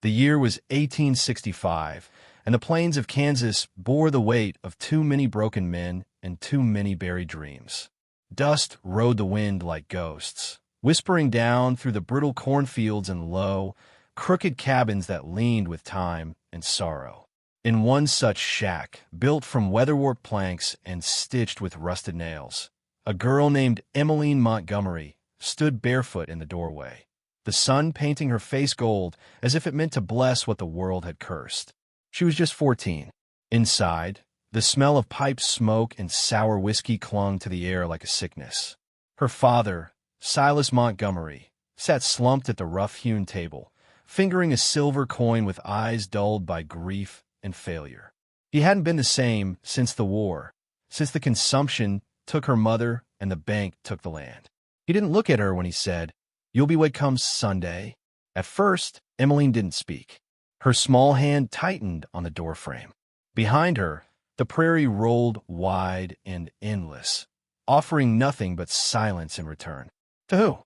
The year was 1865, and the plains of Kansas bore the weight of too many broken men and too many buried dreams. Dust rode the wind like ghosts, whispering down through the brittle cornfields and low, crooked cabins that leaned with time and sorrow. In one such shack, built from weather-warped planks and stitched with rusted nails, a girl named Evelyn Montgomery stood barefoot in the doorway, the sun painting her face gold as if it meant to bless what the world had cursed. She was just 14. Inside, the smell of pipe smoke and sour whiskey clung to the air like a sickness. Her father, Silas Montgomery, sat slumped at the rough-hewn table, fingering a silver coin with eyes dulled by grief and failure. He hadn't been the same since the war, since the consumption took her mother and the bank took the land. He didn't look at her when he said, "You'll be what comes Sunday." At first, Evelyn didn't speak. Her small hand tightened on the doorframe. Behind her, the prairie rolled wide and endless, offering nothing but silence in return. "To who?"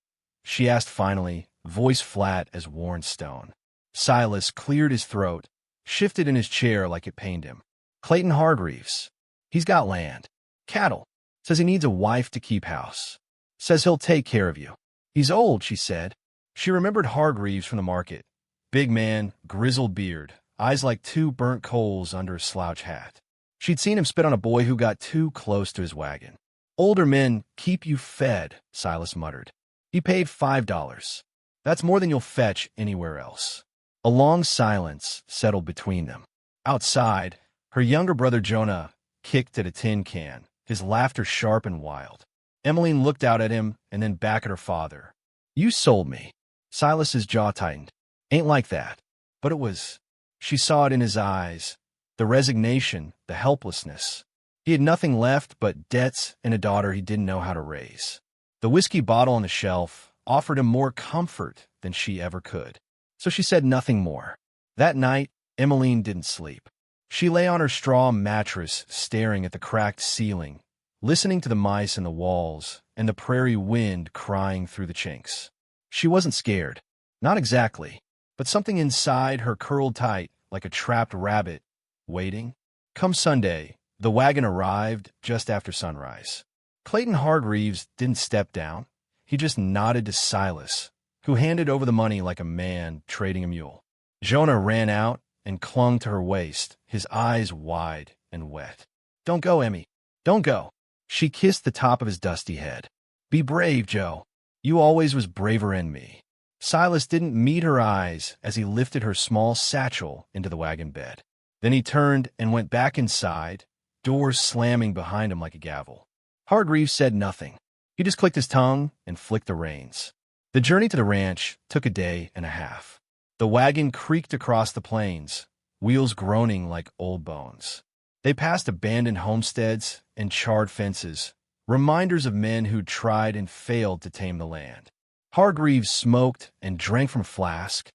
she asked finally, voice flat as worn stone. Silas cleared his throat, shifted in his chair like it pained him. "Clayton Hargreaves. He's got land. Cattle. Says he needs a wife to keep house. Says he'll take care of you." "He's old," she said. She remembered Hargreaves from the market. Big man, grizzled beard, eyes like two burnt coals under a slouch hat. She'd seen him spit on a boy who got too close to his wagon. "Older men keep you fed," Silas muttered. He paid $5. "That's more than you'll fetch anywhere else." A long silence settled between them. Outside, her younger brother Jonah kicked at a tin can, his laughter sharp and wild. Evelyn looked out at him and then back at her father. "You sold me." Silas's jaw tightened. "Ain't like that." But it was. She saw it in his eyes, the resignation, the helplessness. He had nothing left but debts and a daughter he didn't know how to raise. The whiskey bottle on the shelf offered him more comfort than she ever could. So she said nothing more. That night, Evelyn didn't sleep. She lay on her straw mattress, staring at the cracked ceiling, listening to the mice in the walls and the prairie wind crying through the chinks. She wasn't scared. Not exactly. But something inside her curled tight like a trapped rabbit, waiting. Come Sunday, the wagon arrived just after sunrise. Clayton Hargreaves didn't step down. He just nodded to Silas, who handed over the money like a man trading a mule. Jonah ran out and clung to her waist, his eyes wide and wet. "Don't go, Emmy. Don't go." She kissed the top of his dusty head. "Be brave, Joe. You always was braver than me." Silas didn't meet her eyes as he lifted her small satchel into the wagon bed. Then he turned and went back inside, doors slamming behind him like a gavel. Hargreaves said nothing. He just clicked his tongue and flicked the reins. The journey to the ranch took a day and a half. The wagon creaked across the plains, wheels groaning like old bones. They passed abandoned homesteads and charred fences, reminders of men who'd tried and failed to tame the land. Hargreaves smoked and drank from a flask,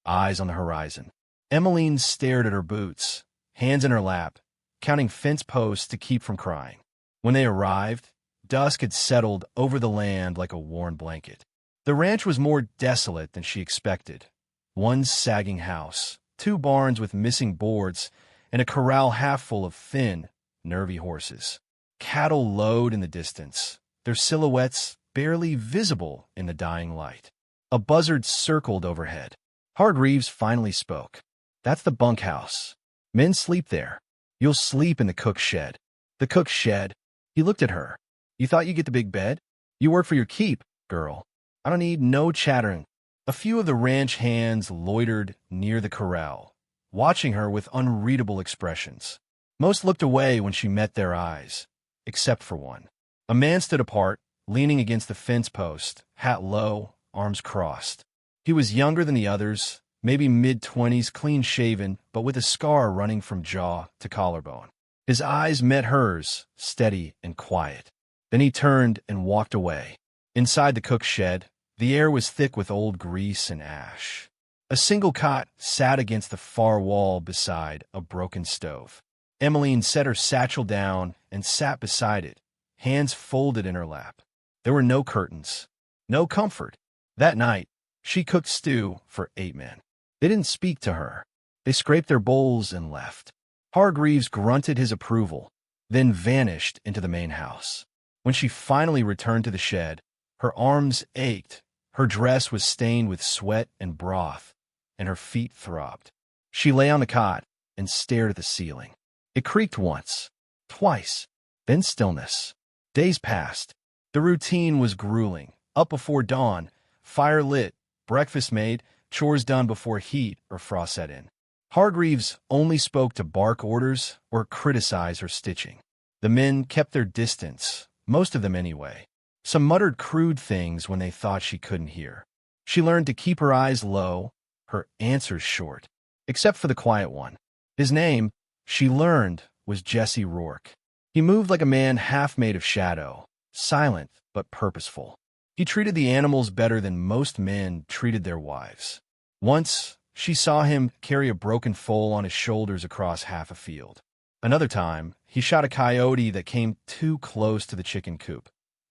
eyes on the horizon. Evelyn stared at her boots, hands in her lap, counting fence posts to keep from crying. When they arrived, dusk had settled over the land like a worn blanket. The ranch was more desolate than she expected. One sagging house, two barns with missing boards, and a corral half full of thin, nervy horses. Cattle lowed in the distance, their silhouettes barely visible in the dying light. A buzzard circled overhead. Hargreaves finally spoke. "That's the bunkhouse. Men sleep there. You'll sleep in the cook shed." "The cook shed?" He looked at her. "You thought you'd get the big bed? You work for your keep, girl. I don't need no chattering." A few of the ranch hands loitered near the corral, watching her with unreadable expressions. Most looked away when she met their eyes, except for one. A man stood apart, leaning against the fence post, hat low, arms crossed. He was younger than the others, maybe mid-20s, clean-shaven, but with a scar running from jaw to collarbone. His eyes met hers, steady and quiet. Then he turned and walked away. Inside the cook's shed, the air was thick with old grease and ash. A single cot sat against the far wall beside a broken stove. Evelyn set her satchel down and sat beside it, hands folded in her lap. There were no curtains, no comfort. That night, she cooked stew for 8 men. They didn't speak to her. They scraped their bowls and left. Hargreaves grunted his approval, then vanished into the main house. When she finally returned to the shed, her arms ached, her dress was stained with sweat and broth, and her feet throbbed. She lay on the cot and stared at the ceiling. It creaked once, twice, then stillness. Days passed. The routine was grueling. Up before dawn, fire lit, breakfast made, chores done before heat or frost set in. Hargreaves only spoke to bark orders or criticize her stitching. The men kept their distance, most of them anyway. Some muttered crude things when they thought she couldn't hear. She learned to keep her eyes low, her answers short, except for the quiet one. His name, she learned, was Jesse Rourke. He moved like a man half made of shadow, silent but purposeful. He treated the animals better than most men treated their wives. Once, she saw him carry a broken foal on his shoulders across half a field. Another time, he shot a coyote that came too close to the chicken coop,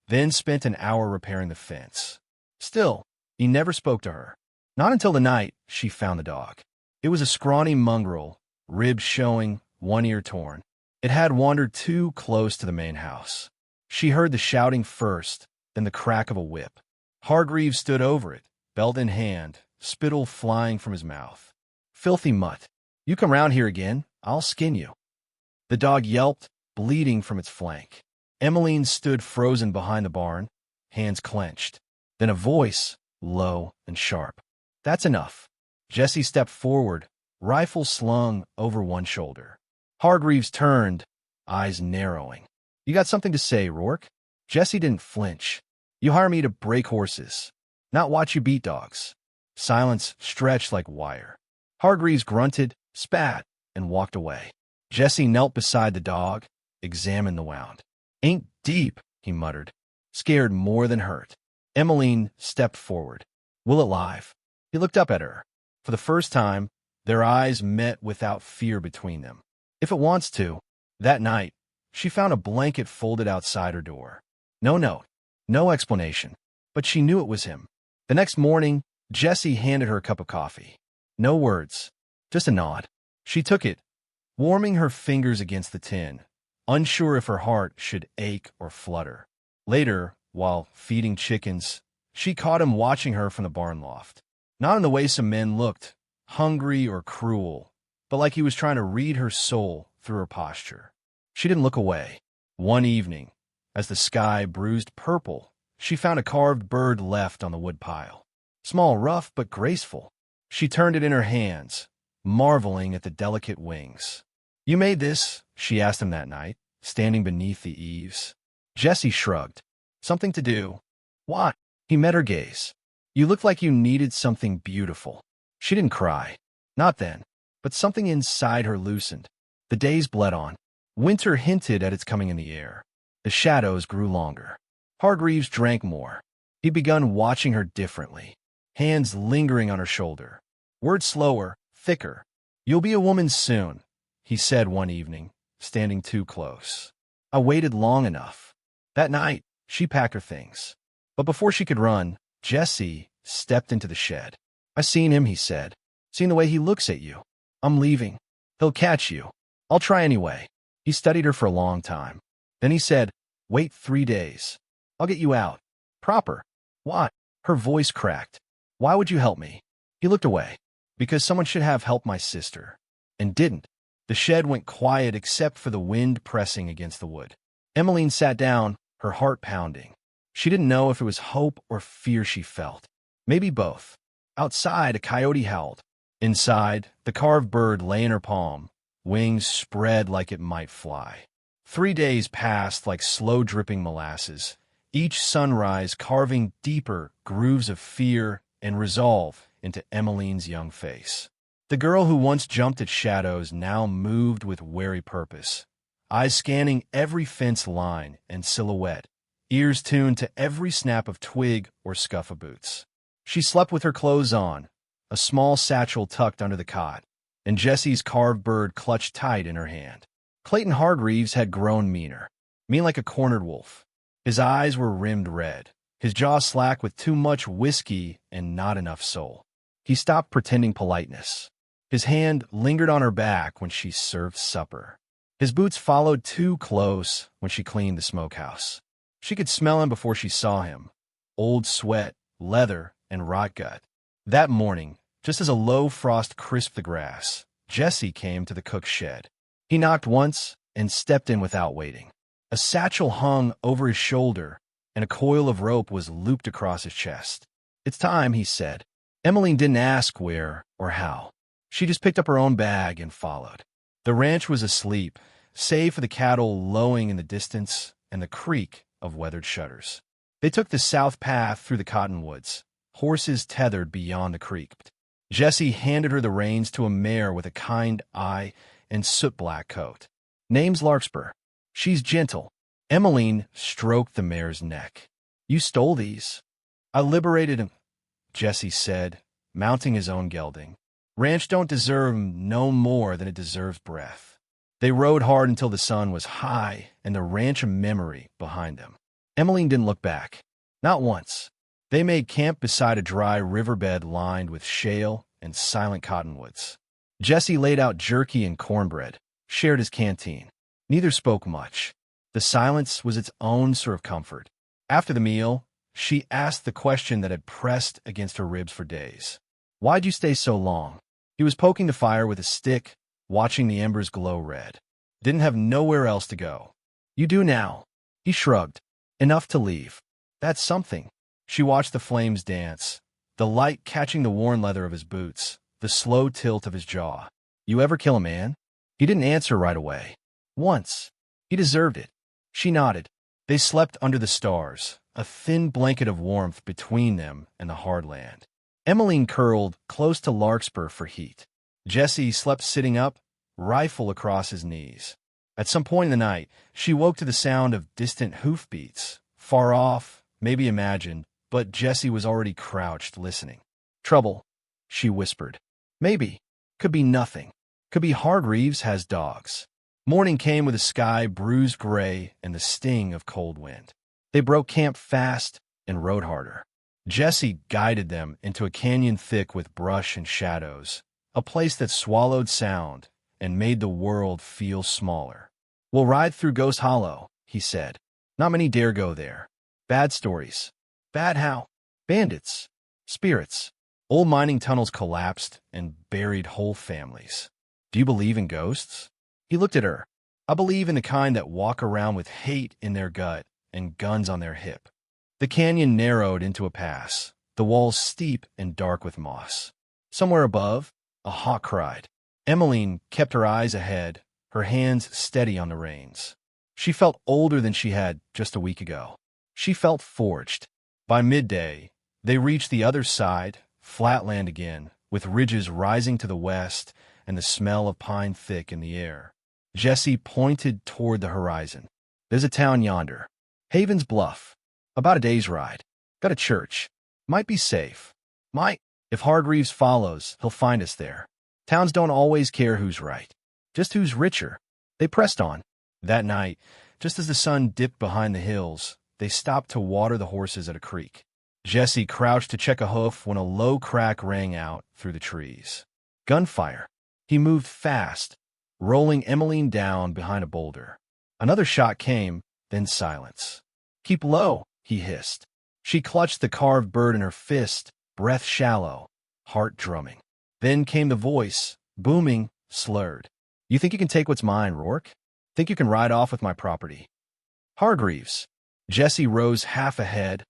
then spent an hour repairing the fence. Still, he never spoke to her. Not until the night she found the dog. It was a scrawny mongrel, ribs showing, one ear torn. It had wandered too close to the main house. She heard the shouting first, then the crack of a whip. Hargreaves stood over it, belt in hand, spittle flying from his mouth. "Filthy mutt. You come round here again, I'll skin you." The dog yelped, bleeding from its flank. Emmeline stood frozen behind the barn, hands clenched. Then a voice, low and sharp. "That's enough." Jesse stepped forward, rifle slung over one shoulder. Hargreaves turned, eyes narrowing. "You got something to say, Rourke?" Jesse didn't flinch. "You hire me to break horses, not watch you beat dogs." Silence stretched like wire. Hargreaves grunted, spat, and walked away. Jesse knelt beside the dog, examined the wound. "Ain't deep," he muttered, scared more than hurt. Emmeline stepped forward. "Will it live?" He looked up at her. For the first time, their eyes met without fear between them. "If it wants to." That night, she found a blanket folded outside her door. No note, no explanation, but she knew it was him. The next morning, Jesse handed her a cup of coffee. No words, just a nod. She took it, warming her fingers against the tin, unsure if her heart should ache or flutter. Later, while feeding chickens, she caught him watching her from the barn loft. Not in the way some men looked, hungry or cruel, but like he was trying to read her soul through her posture. She didn't look away. One evening, as the sky bruised purple, she found a carved bird left on the wood pile. Small, rough, but graceful. She turned it in her hands, marveling at the delicate wings. "You made this?" she asked him that night, standing beneath the eaves. Jesse shrugged. "Something to do." "Why?" He met her gaze. "You looked like you needed something beautiful." She didn't cry. Not then. But something inside her loosened. The days bled on. Winter hinted at its coming in the air. The shadows grew longer. Hargreaves drank more. He'd begun watching her differently, hands lingering on her shoulder. Words slower, thicker. "You'll be a woman soon," he said one evening, standing too close. "I waited long enough." That night, she packed her things. But before she could run, Jesse stepped into the shed. "I seen him," he said. "Seen the way he looks at you. I'm leaving. He'll catch you. I'll try anyway." He studied her for a long time. Then he said, "Wait 3 days. I'll get you out. Proper." "Why?" Her voice cracked. "Why would you help me?" He looked away. "Because someone should have helped my sister." And didn't. The shed went quiet except for the wind pressing against the wood. Emmeline sat down, her heart pounding. She didn't know if it was hope or fear she felt. Maybe both. Outside, a coyote howled. Inside, the carved bird lay in her palm, wings spread like it might fly. 3 days passed like slow-dripping molasses, each sunrise carving deeper grooves of fear and resolve into Emmeline's young face. The girl who once jumped at shadows now moved with wary purpose, eyes scanning every fence line and silhouette, ears tuned to every snap of twig or scuff of boots. She slept with her clothes on, a small satchel tucked under the cot, and Jesse's carved bird clutched tight in her hand. Clayton Hargreaves had grown meaner, mean like a cornered wolf. His eyes were rimmed red, his jaw slack with too much whiskey and not enough soul. He stopped pretending politeness. His hand lingered on her back when she served supper. His boots followed too close when she cleaned the smokehouse. She could smell him before she saw him. Old sweat, leather, and rot gut. That morning, just as a low frost crisped the grass, Jesse came to the cook's shed. He knocked once and stepped in without waiting. A satchel hung over his shoulder, and a coil of rope was looped across his chest. "It's time," he said. Emeline didn't ask where or how. She just picked up her own bag and followed. The ranch was asleep, save for the cattle lowing in the distance and the creak of weathered shutters. They took the south path through the cottonwoods, horses tethered beyond the creek. Jesse handed her the reins to a mare with a kind eye and soot-black coat. "Name's Larkspur. She's gentle." Emeline stroked the mare's neck. "You stole these." "I liberated him," Jesse said, mounting his own gelding. "Ranch don't deserve 'em no more than it deserves breath." They rode hard until the sun was high and the ranch of memory behind them. Emeline didn't look back. Not once. They made camp beside a dry riverbed lined with shale and silent cottonwoods. Jesse laid out jerky and cornbread, shared his canteen. Neither spoke much. The silence was its own sort of comfort. After the meal, she asked the question that had pressed against her ribs for days. "Why'd you stay so long?" He was poking the fire with a stick, watching the embers glow red. "Didn't have nowhere else to go." "You do now." He shrugged. "Enough to leave." "That's something." She watched the flames dance, the light catching the worn leather of his boots, the slow tilt of his jaw. "You ever kill a man?" He didn't answer right away. "Once. He deserved it." She nodded. They slept under the stars, a thin blanket of warmth between them and the hard land. Emeline curled close to Larkspur for heat. Jesse slept sitting up, rifle across his knees. At some point in the night, she woke to the sound of distant hoofbeats, far off, maybe imagined, but Jesse was already crouched, listening. "Trouble," she whispered. "Maybe. Could be nothing. Could be Hargreaves has dogs." Morning came with a sky bruised gray and the sting of cold wind. They broke camp fast and rode harder. Jesse guided them into a canyon thick with brush and shadows, a place that swallowed sound and made the world feel smaller. "We'll ride through Ghost Hollow," he said. "Not many dare go there. Bad stories." "Bad how?" "Bandits. Spirits. Old mining tunnels collapsed and buried whole families." "Do you believe in ghosts?" He looked at her. "I believe in the kind that walk around with hate in their gut and guns on their hip." The canyon narrowed into a pass, the walls steep and dark with moss. Somewhere above, a hawk cried. Emeline kept her eyes ahead, her hands steady on the reins. She felt older than she had just a week ago. She felt forged. By midday, they reached the other side, flat land again, with ridges rising to the west and the smell of pine thick in the air. Jesse pointed toward the horizon. "There's a town yonder. Haven's Bluff. About a day's ride. Got a church. Might be safe. Might. If Hargreaves follows, he'll find us there. Towns don't always care who's right, just who's richer." They pressed on. That night, just as the sun dipped behind the hills, they stopped to water the horses at a creek. Jesse crouched to check a hoof when a low crack rang out through the trees. Gunfire. He moved fast, rolling Emeline down behind a boulder. Another shot came, then silence. "Keep low," he hissed. She clutched the carved bird in her fist, breath shallow, heart drumming. Then came the voice, booming, slurred. "You think you can take what's mine, Rourke? Think you can ride off with my property?" "Hargreaves." Jesse rose half ahead,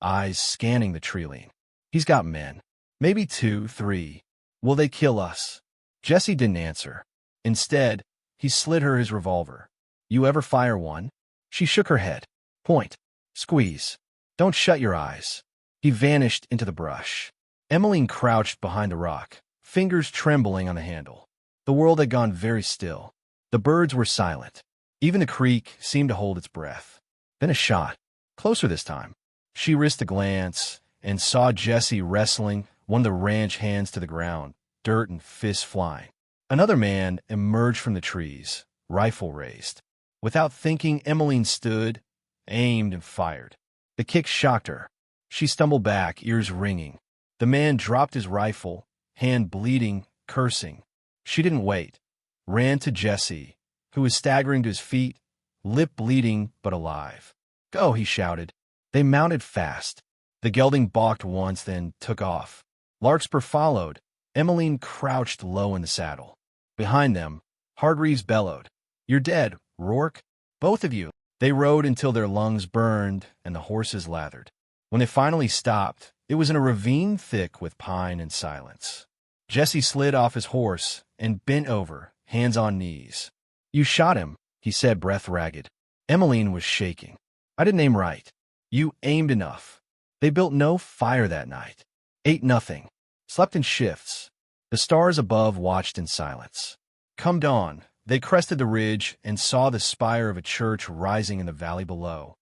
eyes scanning the treeline. "He's got men. Maybe 2, 3. Will they kill us?" Jesse didn't answer. Instead, he slid her his revolver. "You ever fire one?" She shook her head. "Point. Squeeze. Don't shut your eyes." He vanished into the brush. Emeline crouched behind a rock, fingers trembling on the handle. The world had gone very still. The birds were silent. Even the creek seemed to hold its breath. Then a shot. Closer this time. She risked a glance and saw Jesse wrestling one of the ranch hands to the ground, dirt and fists flying. Another man emerged from the trees, rifle raised. Without thinking, Emeline stood, aimed, and fired. The kick shocked her. She stumbled back, ears ringing. The The man dropped his rifle, hand bleeding, cursing. She didn't wait. Ran to Jesse, who was staggering to his feet, lip bleeding but alive. "Go," he shouted. They mounted fast. The gelding balked once, then took off. Larkspur followed. Emmeline crouched low in the saddle. Behind them, Hargreaves bellowed, "You're dead, Rourke. Both of you." They rode until their lungs burned and the horses lathered. When they finally stopped, it was in a ravine thick with pine and silence. Jesse slid off his horse and bent over, hands on knees. "You shot him," he said, breath ragged. Emmeline was shaking. "I didn't aim right." "You aimed enough." They built no fire that night. Ate nothing. Slept in shifts. The stars above watched in silence. Come dawn, they crested the ridge and saw the spire of a church rising in the valley below.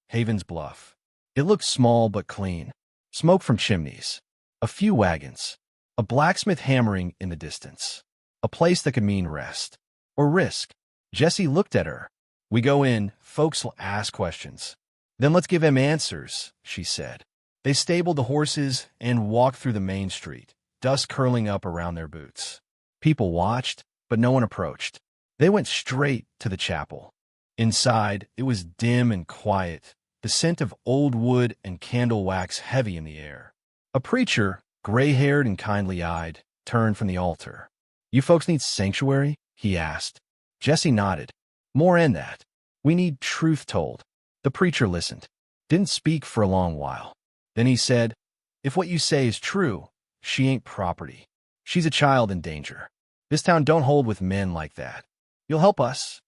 Haven's Bluff. It looked small but clean. Smoke from chimneys. A few wagons. A blacksmith hammering in the distance. A place that could mean rest. Or risk. Jesse looked at her. "We go in, folks'll ask questions. Then let's give 'em answers," she said. They stabled the horses and walked through the main street, dust curling up around their boots. People watched, but no one approached. They went straight to the chapel. Inside, it was dim and quiet, the scent of old wood and candle wax heavy in the air. A preacher, gray-haired and kindly-eyed, turned from the altar. "You folks need sanctuary?" he asked. Jesse nodded. "More in that. We need truth told." The preacher listened. Didn't speak for a long while. Then he said, "If what you say is true, she ain't property. She's a child in danger. This town don't hold with men like that. You'll help us?"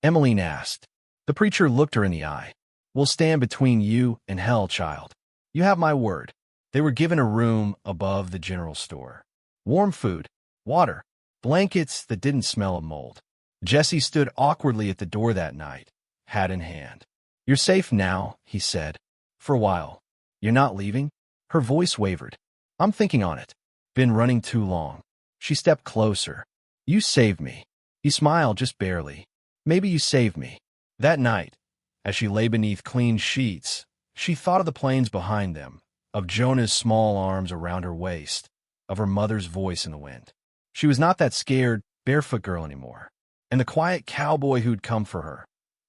Emmeline asked. The preacher looked her in the eye. "We'll stand between you and hell, child. You have my word." They were given a room above the general store. Warm food, water, blankets that didn't smell of mold. Jesse stood awkwardly at the door that night, hat in hand. "You're safe now," he said. "For a while. You're not leaving?" Her voice wavered. "I'm thinking on it. Been running too long." She stepped closer. "You saved me." He smiled just barely. "Maybe you saved me." That night, as she lay beneath clean sheets, she thought of the plains behind them, of Jonah's small arms around her waist, of her mother's voice in the wind. She was not that scared, barefoot girl anymore. And the quiet cowboy who'd come for her.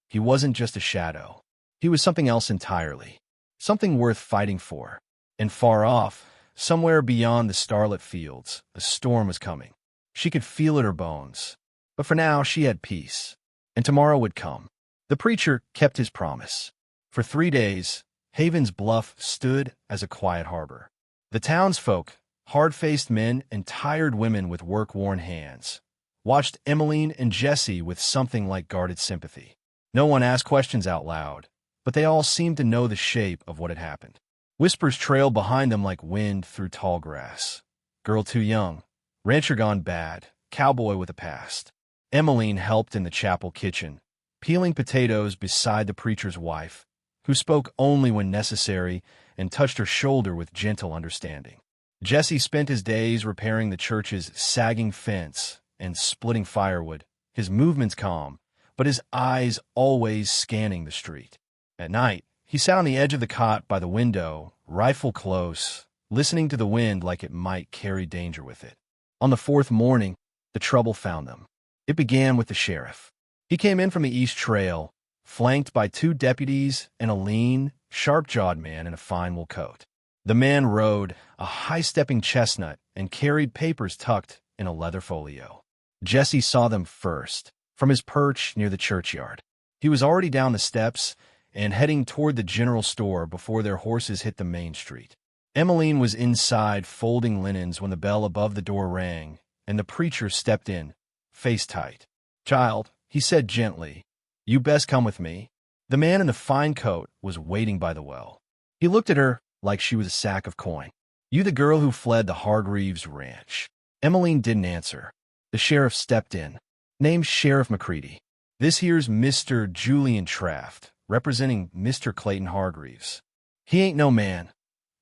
He wasn't just a shadow. He was something else entirely. Something worth fighting for. And far off, somewhere beyond the starlit fields, a storm was coming. She could feel it in her bones. But for now, she had peace. And tomorrow would come. The preacher kept his promise. For 3 days, Haven's Bluff stood as a quiet harbor. The townsfolk, hard-faced men and tired women with work-worn hands, watched Emmeline and Jesse with something like guarded sympathy. No one asked questions out loud, but they all seemed to know the shape of what had happened. Whispers trailed behind them like wind through tall grass. Girl too young. Rancher gone bad. Cowboy with a past. Emmeline helped in the chapel kitchen, peeling potatoes beside the preacher's wife, who spoke only when necessary and touched her shoulder with gentle understanding. Jesse spent his days repairing the church's sagging fence and splitting firewood, his movements calm, but his eyes always scanning the street. At night, he sat on the edge of the cot by the window, rifle close, listening to the wind like it might carry danger with it. On the 4th morning, the trouble found them. It began with the sheriff. He came in from the East Trail, flanked by 2 deputies and a lean, sharp-jawed man in a fine wool coat. The man rode a high-stepping chestnut and carried papers tucked in a leather folio. Jesse saw them first, from his perch near the churchyard. He was already down the steps and heading toward the general store before their horses hit the main street. Emmeline was inside folding linens when the bell above the door rang, and the preacher stepped in, face tight. "Child," he said gently, "you best come with me." The man in the fine coat was waiting by the well. He looked at her like she was a sack of coin. "You the girl who fled the Hargreaves ranch?" Emmeline didn't answer. The sheriff stepped in. "Name's Sheriff McCready. This here's Mr. Julian Traft, representing Mr. Clayton Hargreaves." "He ain't no man,"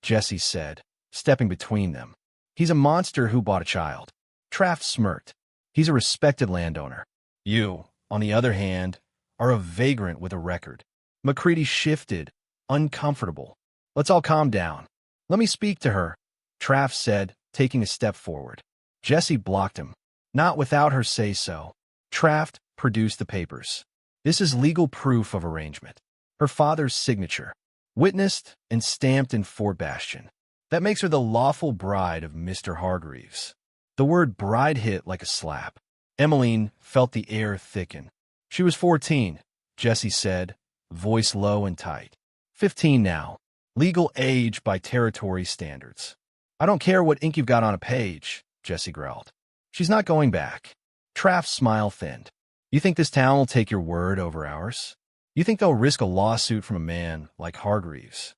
Jesse said, stepping between them. "He's a monster who bought a child." Traft smirked. "He's a respected landowner. You, on the other hand, are a vagrant with a record." McCready shifted, uncomfortable. "Let's all calm down. Let me speak to her." Traff said, taking a step forward. Jessie blocked him. Not without her say-so. Traff produced the papers. This is legal proof of arrangement. Her father's signature. Witnessed and stamped in Fort Bastion. That makes her the lawful bride of Mr. Hargreaves. The word bride hit like a slap. Emmeline felt the air thicken. She was 14, Jessie said, voice low and tight. 15 now. Legal age by territory standards. I don't care what ink you've got on a page, Jessie growled. She's not going back. Traff's smile thinned. You think this town will take your word over ours? You think they'll risk a lawsuit from a man like Hargreaves?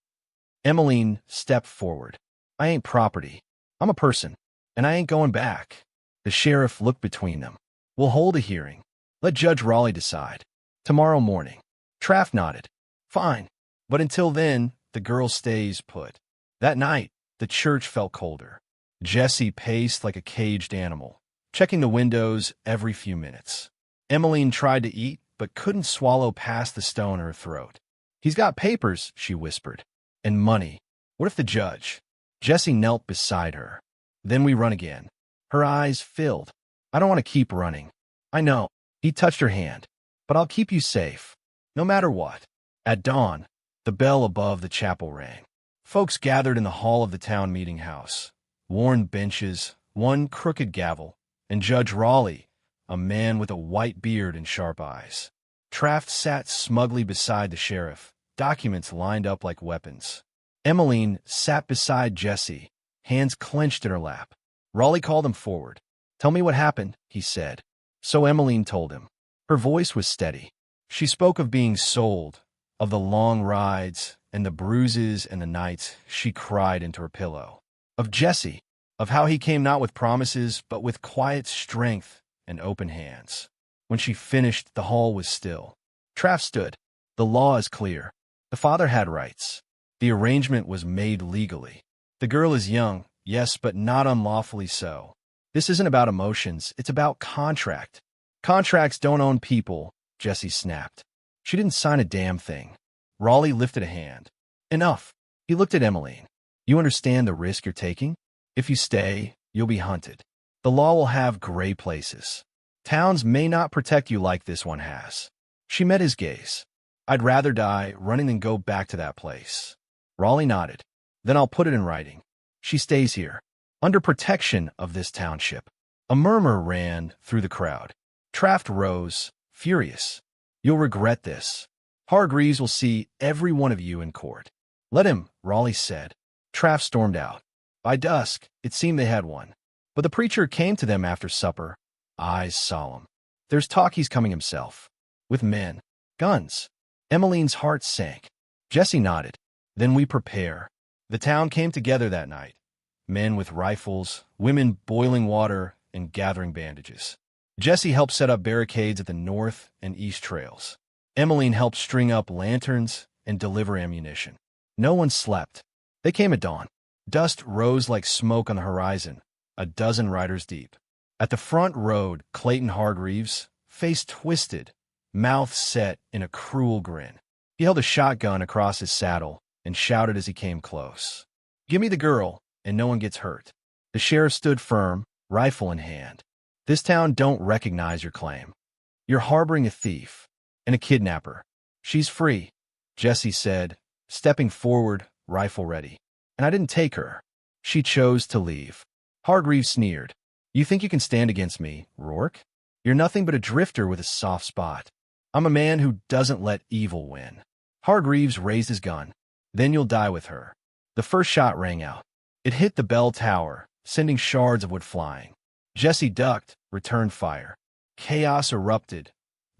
Emmeline stepped forward. I ain't property. I'm a person, and I ain't going back. The sheriff looked between them. We'll hold a hearing. Let Judge Raleigh decide. Tomorrow morning. Traff nodded. Fine. But until then, the girl stays put. That night, the church felt colder. Jessie paced like a caged animal, checking the windows every few minutes. Emmeline tried to eat, but couldn't swallow past the stone in her throat. He's got papers, she whispered. And money. What if the judge? Jessie knelt beside her. Then we run again. Her eyes filled. I don't want to keep running. I know. He touched her hand. But I'll keep you safe. No matter what. At dawn, the bell above the chapel rang. Folks gathered in the hall of the town meeting house. Worn benches, one crooked gavel, and Judge Raleigh, a man with a white beard and sharp eyes. Traff sat smugly beside the sheriff, documents lined up like weapons. Emmeline sat beside Jessie, hands clenched in her lap. Raleigh called him forward. Tell me what happened, he said. So Emmeline told him. Her voice was steady. She spoke of being sold, of the long rides and the bruises and the nights she cried into her pillow. Of Jessie, of how he came not with promises, but with quiet strength and open hands. When she finished, the hall was still. Traff stood. The law is clear. The father had rights. The arrangement was made legally. The girl is young, yes, but not unlawfully so. This isn't about emotions, it's about contract. Contracts don't own people, Jessie snapped. She didn't sign a damn thing. Raleigh lifted a hand. Enough. He looked at Emmeline. You understand the risk you're taking? If you stay, you'll be hunted. The law will have gray places. Towns may not protect you like this one has. She met his gaze. I'd rather die running than go back to that place. Raleigh nodded. Then I'll put it in writing. She stays here, under protection of this township. A murmur ran through the crowd. Traff rose, furious. You'll regret this. Hargreaves will see every one of you in court. Let him, Raleigh said. Traff stormed out. By dusk, it seemed they had won. But the preacher came to them after supper, eyes solemn. There's talk he's coming himself. With men. Guns. Emmeline's heart sank. Jessie nodded. Then we prepare. The town came together that night. Men with rifles, women boiling water, and gathering bandages. Jessie helped set up barricades at the north and east trails. Emmeline helped string up lanterns and deliver ammunition. No one slept. They came at dawn. Dust rose like smoke on the horizon, a dozen riders deep. At the front rode Clayton Hargreaves, face twisted, mouth set in a cruel grin. He held a shotgun across his saddle and shouted as he came close. Give me the girl, and no one gets hurt. The sheriff stood firm, rifle in hand. This town don't recognize your claim. You're harboring a thief and a kidnapper. She's free, Jessie said, stepping forward, rifle ready. And I didn't take her. She chose to leave. Hargreaves sneered. You think you can stand against me, Rourke? You're nothing but a drifter with a soft spot. I'm a man who doesn't let evil win. Hargreaves raised his gun. Then you'll die with her. The first shot rang out. It hit the bell tower, sending shards of wood flying. Jessie ducked, returned fire. Chaos erupted.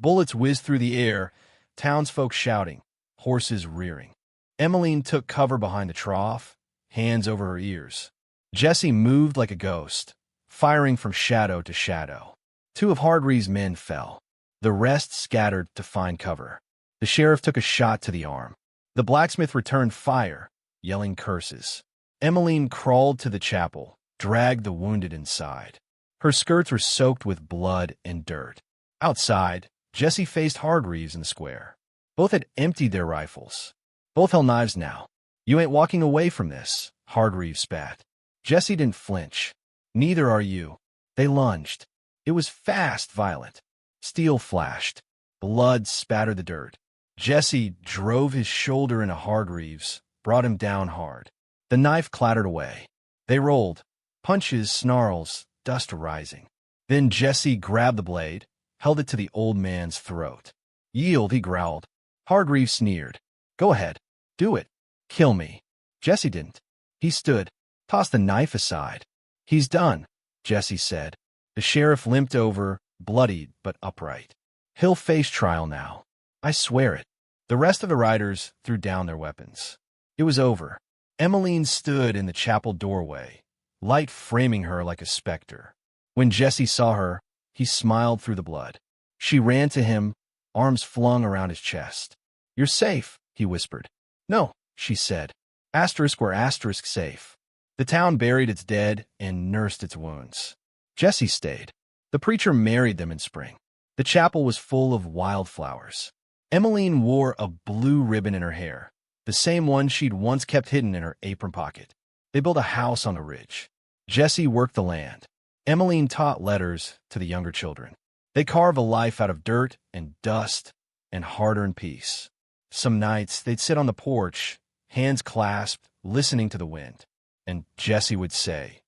Bullets whizzed through the air, townsfolk shouting, horses rearing. Emmeline took cover behind the trough, hands over her ears. Jessie moved like a ghost, firing from shadow to shadow. 2 of Hargreaves' men fell. The rest scattered to find cover. The sheriff took a shot to the arm. The blacksmith returned fire, yelling curses. Emmeline crawled to the chapel, dragged the wounded inside. Her skirts were soaked with blood and dirt. Outside, Jessie faced Hargreaves in the square. Both had emptied their rifles. Both held knives now. You ain't walking away from this, Hargreaves spat. Jesse didn't flinch. Neither are you. They lunged. It was fast, violent. Steel flashed. Blood spattered the dirt. Jesse drove his shoulder into Hargreaves, brought him down hard. The knife clattered away. They rolled. Punches, snarls, dust rising. Then Jesse grabbed the blade, held it to the old man's throat. Yield, he growled. Hargreaves sneered. Go ahead. Do it. Kill me. Jesse didn't. He stood, tossed the knife aside. He's done, Jesse said. The sheriff limped over, bloodied but upright. He'll face trial now. I swear it. The rest of the riders threw down their weapons. It was over. Emmeline stood in the chapel doorway, light framing her like a specter. When Jesse saw her, he smiled through the blood. She ran to him, arms flung around his chest. You're safe, he whispered. No, she said. We're asterisk safe. The town buried its dead and nursed its wounds. Jesse stayed. The preacher married them in spring. The chapel was full of wildflowers. Emmeline wore a blue ribbon in her hair, the same one she'd once kept hidden in her apron pocket. They built a house on the ridge. Jesse worked the land. Emmeline taught letters to the younger children. They carved a life out of dirt and dust and hard-earned peace. Some nights they'd sit on the porch, hands clasped, listening to the wind. And Jesse would say,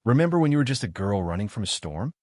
"Remember when you were just a girl running from a storm?"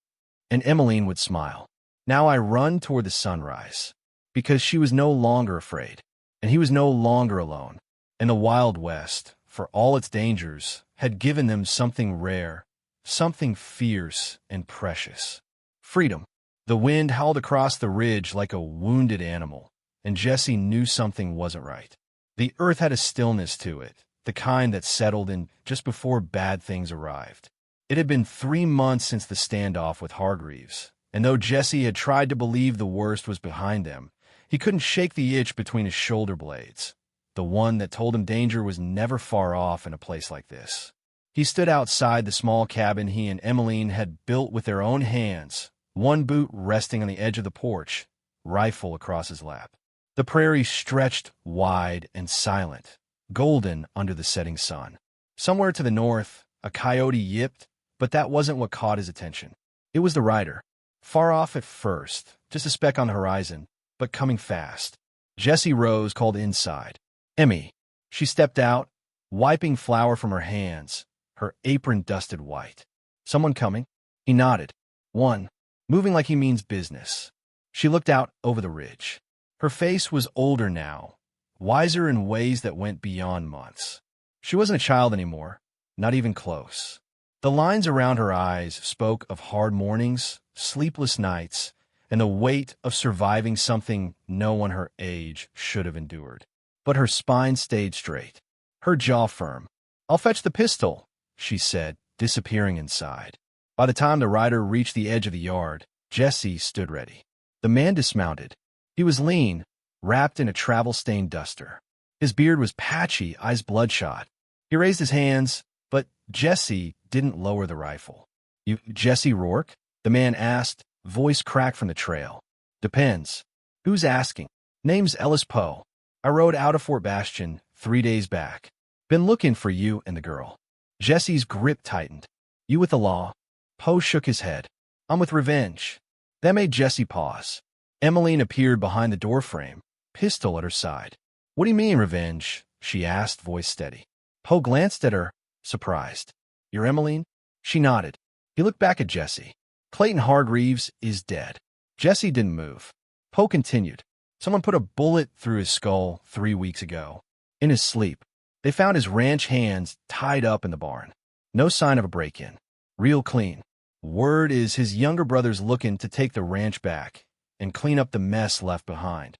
And Emmeline would smile. Now I run toward the sunrise. Because she was no longer afraid, and he was no longer alone. And the Wild West, for all its dangers, had given them something rare, something fierce and precious. Freedom. The wind howled across the ridge like a wounded animal, and Jesse knew something wasn't right. The earth had a stillness to it, the kind that settled in just before bad things arrived. It had been 3 months since the standoff with Hargreaves, and though Jesse had tried to believe the worst was behind them, he couldn't shake the itch between his shoulder blades, the one that told him danger was never far off in a place like this. He stood outside the small cabin he and Emmeline had built with their own hands, one boot resting on the edge of the porch, rifle across his lap. The prairie stretched wide and silent, golden under the setting sun. Somewhere to the north, a coyote yipped, but that wasn't what caught his attention. It was the rider, far off at first, just a speck on the horizon, but coming fast. Jesse rose, called inside. Emmy. She stepped out, wiping flour from her hands, her apron dusted white. Someone coming? He nodded. One, moving like he means business. She looked out over the ridge. Her face was older now, wiser in ways that went beyond months. She wasn't a child anymore, not even close. The lines around her eyes spoke of hard mornings, sleepless nights, and the weight of surviving something no one her age should have endured. But her spine stayed straight, her jaw firm. I'll fetch the pistol, she said, disappearing inside. By the time the rider reached the edge of the yard, Jesse stood ready. The man dismounted. He was lean, wrapped in a travel-stained duster. His beard was patchy, eyes bloodshot. He raised his hands, but Jesse didn't lower the rifle. You, Jesse Rourke? The man asked, voice cracked from the trail. Depends. Who's asking? Name's Ellis Poe. I rode out of Fort Bastion 3 days back. Been looking for you and the girl. Jesse's grip tightened. You with the law? Poe shook his head. I'm with revenge. That made Jesse pause. Emmeline appeared behind the doorframe, pistol at her side. What do you mean, revenge? She asked, voice steady. Poe glanced at her, surprised. You're Emmeline? She nodded. He looked back at Jesse. Clayton Hargreaves is dead. Jesse didn't move. Poe continued. Someone put a bullet through his skull 3 weeks ago. In his sleep. They found his ranch hands tied up in the barn. No sign of a break-in. Real clean. Word is his younger brother's looking to take the ranch back and clean up the mess left behind.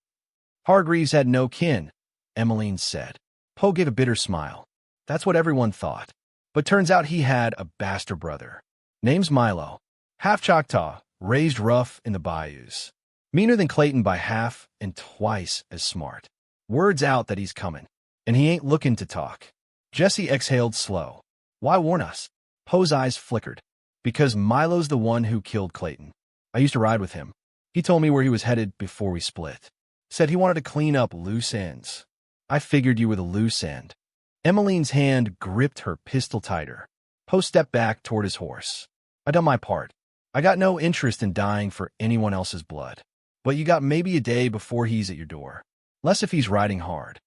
Hargreaves had no kin, Emmeline said. Poe gave a bitter smile. That's what everyone thought. But turns out he had a bastard brother. Name's Milo. Half Choctaw, raised rough in the bayous. Meaner than Clayton by half and twice as smart. Word's out that he's coming, and he ain't looking to talk. Jesse exhaled slow. Why warn us? Poe's eyes flickered. Because Milo's the one who killed Clayton. I used to ride with him. He told me where he was headed before we split. Said he wanted to clean up loose ends. I figured you were the loose end. Emmeline's hand gripped her pistol tighter. Poe stepped back toward his horse. I done my part. I got no interest in dying for anyone else's blood. But you got maybe a day before he's at your door. Less if he's riding hard.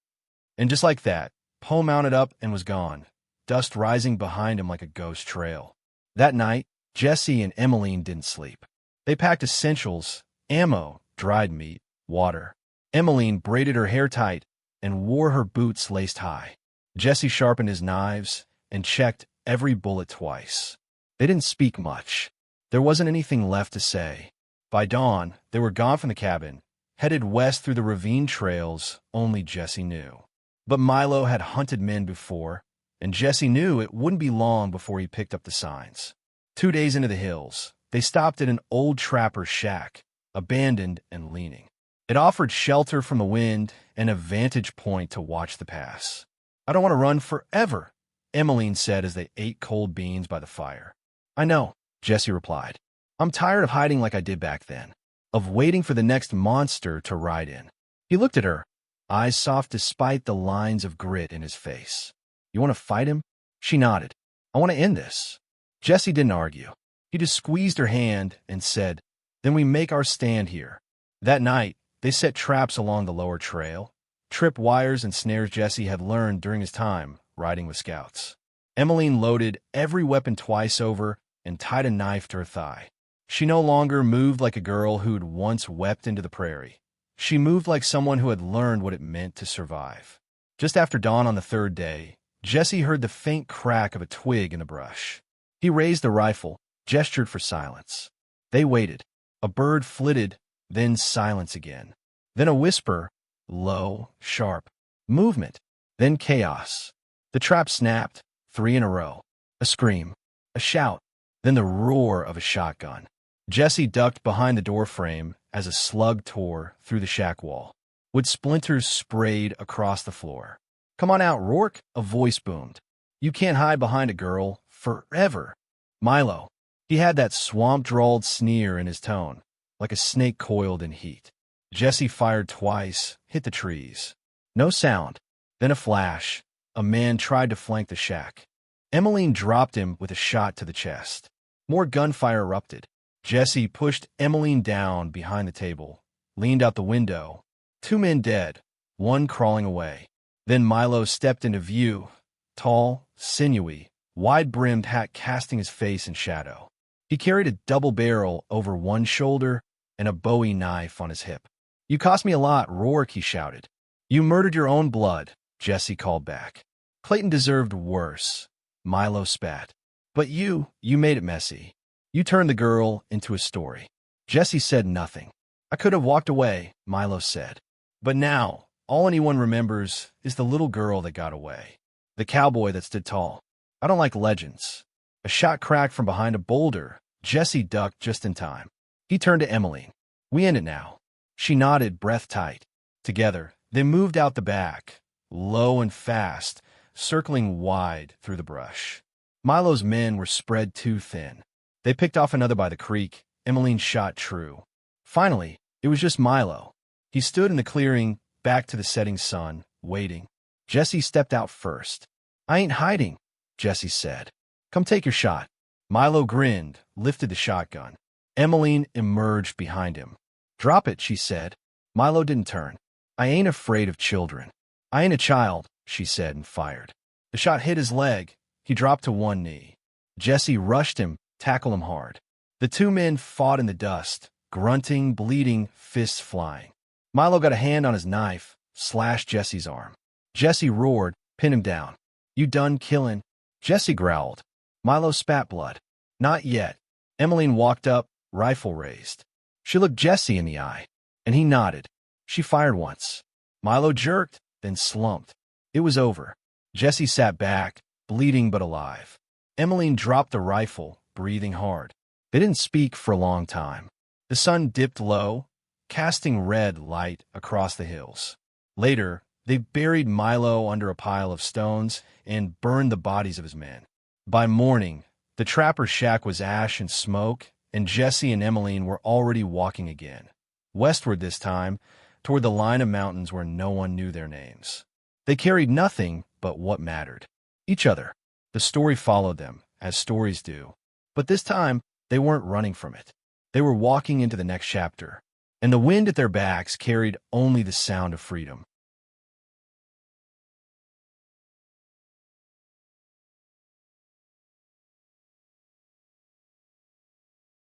And just like that, Poe mounted up and was gone, dust rising behind him like a ghost trail. That night, Jesse and Emmeline didn't sleep. They packed essentials, ammo, dried meat, water. Emmeline braided her hair tight and wore her boots laced high. Jesse sharpened his knives and checked every bullet twice. They didn't speak much. There wasn't anything left to say. By dawn, they were gone from the cabin, headed west through the ravine trails only Jesse knew. But Milo had hunted men before, and Jesse knew it wouldn't be long before he picked up the signs. 2 days into the hills, they stopped at an old trapper's shack, abandoned and leaning. It offered shelter from the wind and a vantage point to watch the pass. I don't want to run forever, Emmeline said as they ate cold beans by the fire. I know, Jesse replied. I'm tired of hiding like I did back then, of waiting for the next monster to ride in. He looked at her, eyes soft despite the lines of grit in his face. You want to fight him? She nodded. I want to end this. Jesse didn't argue. He just squeezed her hand and said, Then we make our stand here. That night, they set traps along the lower trail, trip wires and snares Jesse had learned during his time riding with scouts. Emmeline loaded every weapon twice over and tied a knife to her thigh. She no longer moved like a girl who'd once wept into the prairie. She moved like someone who had learned what it meant to survive. Just after dawn on the third day, Jesse heard the faint crack of a twig in the brush. He raised the rifle, gestured for silence. They waited. A bird flitted, then silence again. Then a whisper, low, sharp. Movement, then chaos. The trap snapped, 3 in a row. A scream, a shout, then the roar of a shotgun. Jesse ducked behind the doorframe as a slug tore through the shack wall. Wood splinters sprayed across the floor. Come on out, Rourke, a voice boomed. You can't hide behind a girl forever. Milo. He had that swamp-drawled sneer in his tone, like a snake coiled in heat. Jesse fired twice, hit the trees. No sound. Then a flash. A man tried to flank the shack. Emmeline dropped him with a shot to the chest. More gunfire erupted. Jesse pushed Emmeline down behind the table, leaned out the window. 2 men dead, 1 crawling away. Then Milo stepped into view, tall, sinewy, wide-brimmed hat casting his face in shadow. He carried a double barrel over one shoulder and a Bowie knife on his hip. You cost me a lot, Rourke, he shouted. You murdered your own blood, Jesse called back. Clayton deserved worse, Milo spat. But you made it messy. You turned the girl into a story. Jesse said nothing. I could have walked away, Milo said. But now, all anyone remembers is the little girl that got away. The cowboy that stood tall. I don't like legends. A shot cracked from behind a boulder. Jesse ducked just in time. He turned to Emmeline. We end it now. She nodded, breath tight. Together, they moved out the back, low and fast, circling wide through the brush. Milo's men were spread too thin. They picked off another by the creek. Emmeline shot true. Finally, it was just Milo. He stood in the clearing, back to the setting sun, waiting. Jesse stepped out first. I ain't hiding, Jesse said. Come take your shot. Milo grinned, lifted the shotgun. Emmeline emerged behind him. Drop it, she said. Milo didn't turn. I ain't afraid of children. I ain't a child, she said and fired. The shot hit his leg. He dropped to one knee. Jesse rushed him, tackled him hard. The 2 men fought in the dust, grunting, bleeding, fists flying. Milo got a hand on his knife, slashed Jesse's arm. Jesse roared, pinned him down. You done killing? Jesse growled. Milo spat blood. Not yet. Emmeline walked up, rifle raised. She looked Jesse in the eye, and he nodded. She fired once. Milo jerked, then slumped. It was over. Jesse sat back, bleeding but alive. Emmeline dropped the rifle, breathing hard. They didn't speak for a long time. The sun dipped low, casting red light across the hills. Later, they buried Milo under a pile of stones and burned the bodies of his men. By morning, the trapper's shack was ash and smoke, and Jesse and Emmeline were already walking again. Westward this time, toward the line of mountains where no one knew their names. They carried nothing but what mattered. Each other. The story followed them, as stories do. But this time, they weren't running from it. They were walking into the next chapter, and the wind at their backs carried only the sound of freedom.